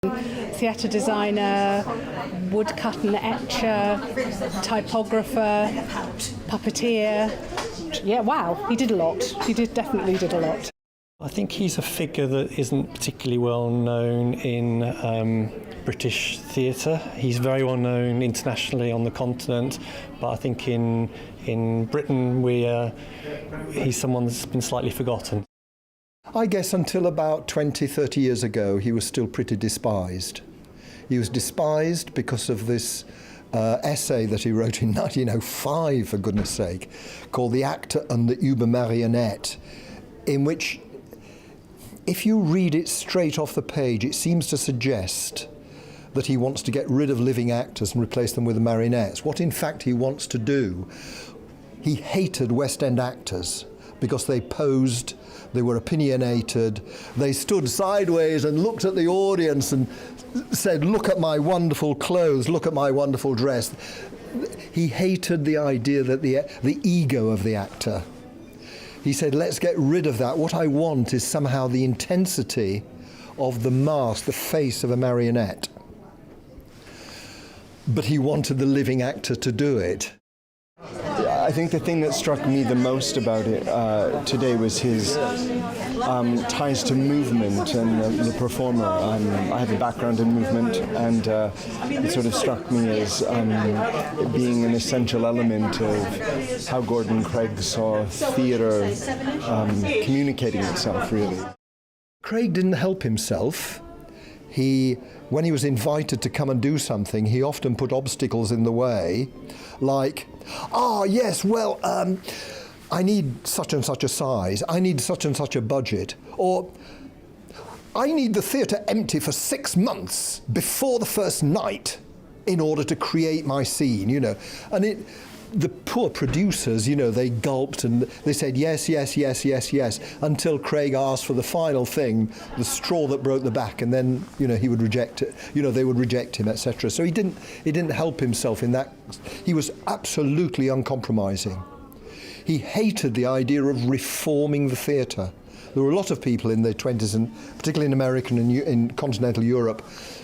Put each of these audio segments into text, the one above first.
Theatre designer, woodcut and etcher, typographer, puppeteer. Yeah, wow, he did a lot. He definitely did a lot. I think he's a figure that isn't particularly well known in British theatre. He's very well known internationally on the continent, but I think in Britain he's someone that's been slightly forgotten. I guess until about 20, 30 years ago, he was still pretty despised. He was despised because of this essay that he wrote in 1905, for goodness sake, called The Actor and the Übermarionette, in which, if you read it straight off the page, it seems to suggest that he wants to get rid of living actors and replace them with marionettes. What in fact he wants to do, he hated West End actors because they posed, they were opinionated, they stood sideways and looked at the audience and said, "Look at my wonderful clothes, look at my wonderful dress." He hated the idea that the ego of the actor. He said, let's get rid of that. What I want is somehow the intensity of the mask, the face of a marionette. But he wanted the living actor to do it. I think the thing that struck me the most about it today was his ties to movement and the performer. I have a background in movement, and it sort of struck me as being an essential element of how Gordon Craig saw theatre communicating itself, really. Craig didn't help himself. When he was invited to come and do something, he often put obstacles in the way, like, yes, well, I need such and such a size, I need such and such a budget, or I need the theatre empty for 6 months before the first night in order to create my scene, And the poor producers, they gulped and they said yes, yes, yes, yes, yes, until Craig asked for the final thing, the straw that broke the back, and then, he would reject it. They would reject him, etc. So he didn't help himself in that. He was absolutely uncompromising. He hated the idea of reforming the theatre. There were a lot of people in the 20s, and particularly in America and in continental Europe,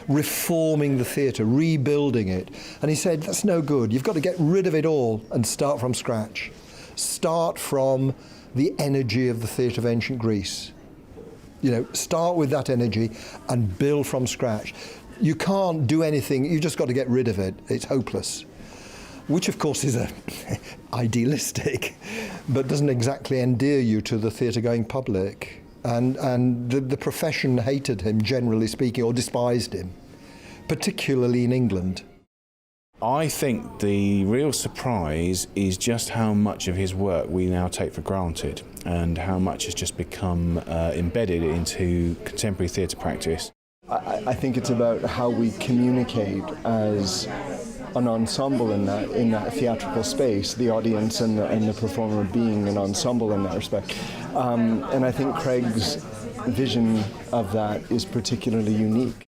reforming the theatre, rebuilding it. And he said, that's no good. You've got to get rid of it all and start from scratch. Start from the energy of the theatre of ancient Greece. Start with that energy and build from scratch. You can't do anything. You've just got to get rid of it. It's hopeless. Which, of course, is idealistic, but doesn't exactly endear you to the theatre-going public. And the profession hated him, generally speaking, or despised him, particularly in England. I think the real surprise is just how much of his work we now take for granted, and how much has just become embedded into contemporary theatre practice. I think it's about how we communicate as an ensemble in that theatrical space, the audience and the performer being an ensemble in that respect. And I think Craig's vision of that is particularly unique.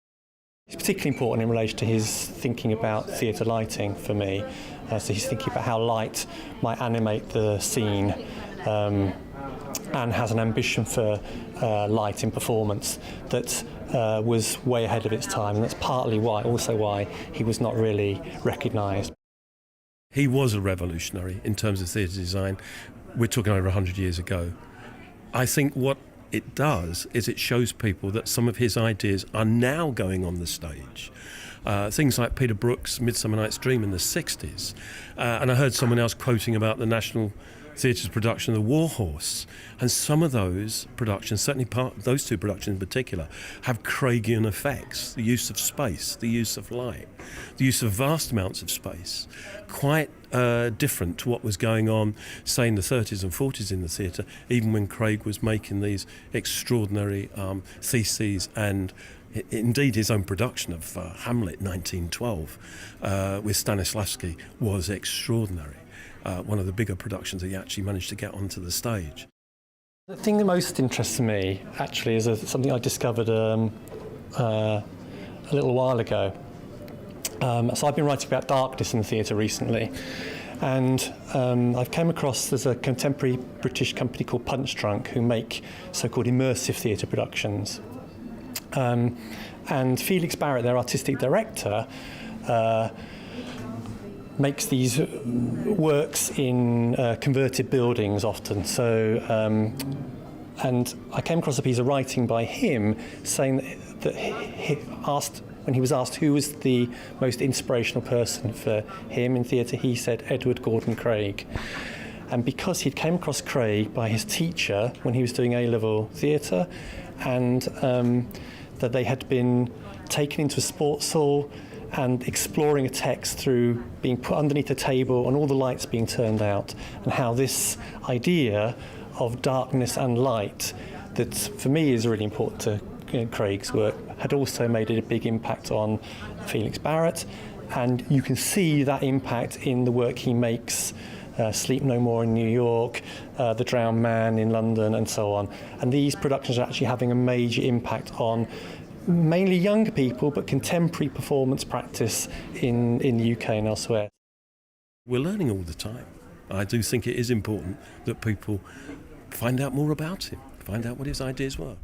It's particularly important in relation to his thinking about theatre lighting for me. So he's thinking about how light might animate the scene, and has an ambition for light in performance that was way ahead of its time, and that's partly why he was not really recognised. He was a revolutionary in terms of theatre design. We're talking over 100 years ago. I think what it does is it shows people that some of his ideas are now going on the stage. Things like Peter Brook's Midsummer Night's Dream in the 60s. And I heard someone else quoting about the National Theatre's production of The War Horse, and some of those productions, certainly those two productions in particular, have Craigian effects, the use of space, the use of light, the use of vast amounts of space, quite different to what was going on, say, in the 30s and 40s in the theatre, even when Craig was making these extraordinary theses, and indeed his own production of Hamlet 1912 with Stanislavski was extraordinary. One of the bigger productions that he actually managed to get onto the stage. The thing that most interests me, actually, is something I discovered a little while ago. So I've been writing about darkness in the theatre recently, and I've come across, there's a contemporary British company called Punchdrunk who make so-called immersive theatre productions. And Felix Barrett, their artistic director, makes these works in converted buildings often. So, and I came across a piece of writing by him saying that he asked, when he was asked who was the most inspirational person for him in theatre, he said Edward Gordon Craig. And because he'd came across Craig by his teacher when he was doing A-level theatre, and that they had been taken into a sports hall and exploring a text through being put underneath a table and all the lights being turned out, and how this idea of darkness and light, that for me is really important to Craig's work, had also made a big impact on Felix Barrett. And you can see that impact in the work he makes, Sleep No More in New York, The Drowned Man in London, and so on. And these productions are actually having a major impact on mainly younger people, but contemporary performance practice in the UK and elsewhere. We're learning all the time. I do think it is important that people find out more about him, find out what his ideas were.